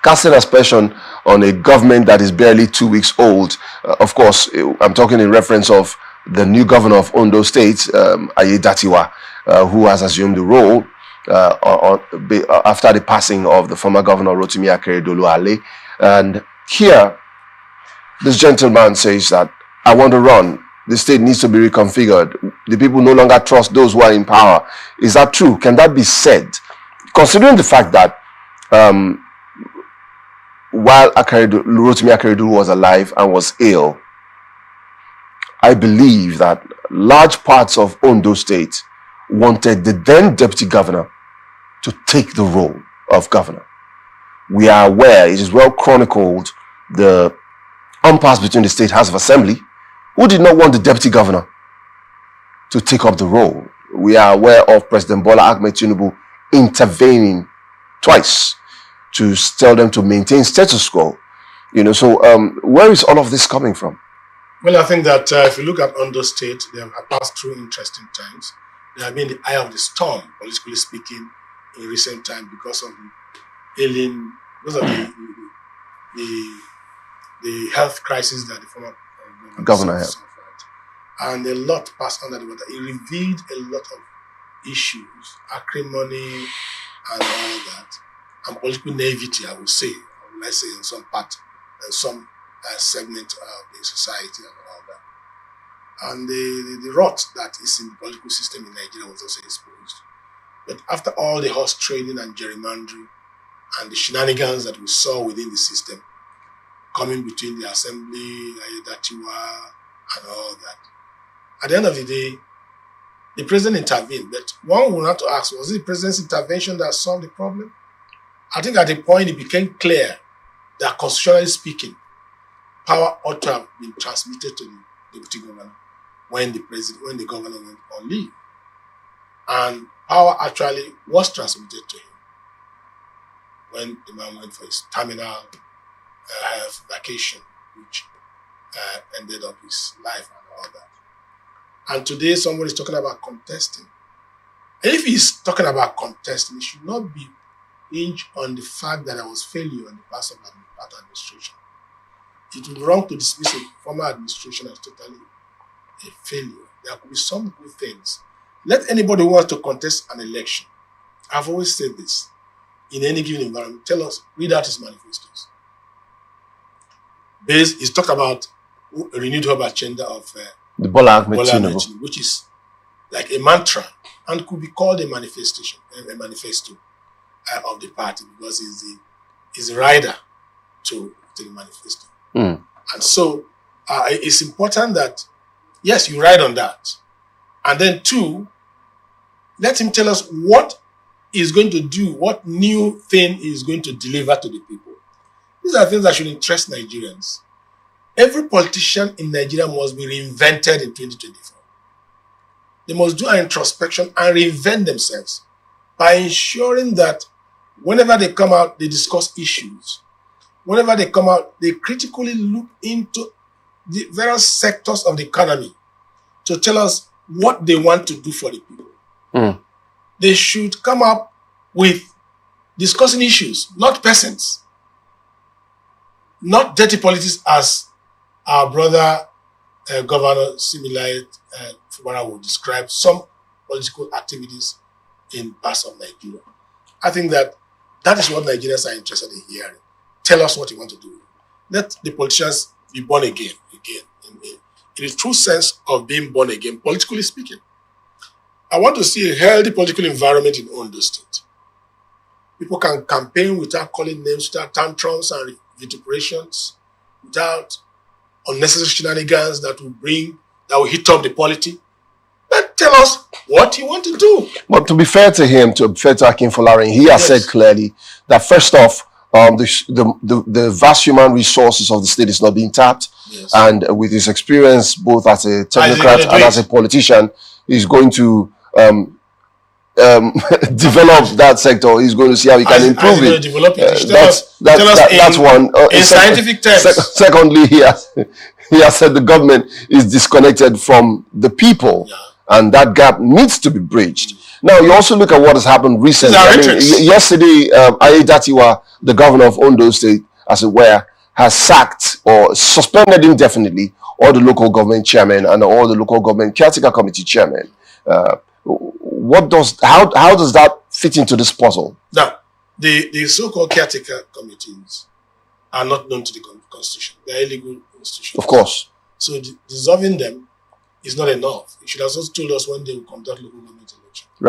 casting aspersion on a government that is barely 2 weeks old. Of course, I'm talking in reference of the new governor of Ondo State, Ayedatiwa, who has assumed the role after the passing of the former governor Rotimi Akeredolu-Ale. And here, this gentleman says that I want to run. The state needs to be reconfigured. The people no longer trust those who are in power. Is that true? Can that be said? Considering the fact that while Rotimi Akeredolu was alive and was ill, I believe that large parts of Ondo State wanted the then deputy governor to take the role of governor. We are aware, it is well chronicled, the impasse between the State House of Assembly, who did not want the deputy governor to take up the role. We are aware of President Bola Ahmed Tinubu intervening twice to tell them to maintain status quo. So where is all of this coming from? Well, I think that if you look at Ondo State, they have passed through interesting times. They have been in the eye of the storm, politically speaking, in recent times because of the health crisis that the former governor had. And a lot passed under the water. It revealed a lot of issues, acrimony and all that, and political naivety, I would say, in some part, and some segment of the society and all that. And the rot that is in the political system in Nigeria was also exposed. But after all the horse trading and gerrymandering and the shenanigans that we saw within the system, coming between the assembly, Ayedatiwa, and all that, at the end of the day, the president intervened. But one will have to ask, was it the president's intervention that solved the problem? I think at the point it became clear that constitutionally speaking, power ought to have been transmitted to the deputy governor when the governor went on leave. And power actually was transmitted to him when the man went for his terminal health vacation, which ended up his life and all that. And today somebody is talking about contesting. And if he's talking about contesting, it should not be hinged on the fact that there was failure on the part of the administration. It would be wrong to dismiss a former administration as totally a failure. There could be some good things. Let anybody who wants to contest an election, I've always said this, in any given environment, tell us, read out his manifestos. He's talked about a renewed hope agenda of the Bola Ahmed Tinubu, which is like a mantra and could be called a manifesto of the party because he's a rider to the manifesto. And so it's important that, yes, you ride on that. And then two, let him tell us what he's going to do, what new thing he's going to deliver to the people. These are things that should interest Nigerians. Every politician in Nigeria must be reinvented in 2024. They must do an introspection and reinvent themselves by ensuring that whenever they come out, they discuss issues. Whenever they come out, they critically look into the various sectors of the economy to tell us what they want to do for the people. They should come up with discussing issues, not persons. Not dirty politics as our brother Governor Chymene would describe some political activities in parts of Nigeria. I think that is what Nigerians are interested in hearing. Tell us what you want to do. Let the politicians be born again, in the true sense of being born again, politically speaking. I want to see a healthy political environment in Ondo State. People can campaign without calling names, without tantrums and vituperations, without unnecessary shenanigans that will hit up the polity. But tell us what you want to do. But to be fair to him, to be fair to Akin Folarin, he has said clearly that first off, the vast human resources of the state is not being tapped. Yes. And with his experience, both as a technocrat and as a politician, he's going to develop that sector. He's going to see how he can improve it. That's one. In scientific terms. Secondly, he has said the government is disconnected from the people, and that gap needs to be bridged. Now, you also look at what has happened recently. I mean, yesterday, Aiyedatiwa, the governor of Ondo State, as it were, has sacked or suspended indefinitely all the local government chairmen and all the local government caretaker committee chairmen. How does that fit into this puzzle? Now, the so-called caretaker committees are not known to the Constitution. They are illegal institutions. Of course. So dissolving them is not enough. You should have also told us when they will conduct local government elections. Right.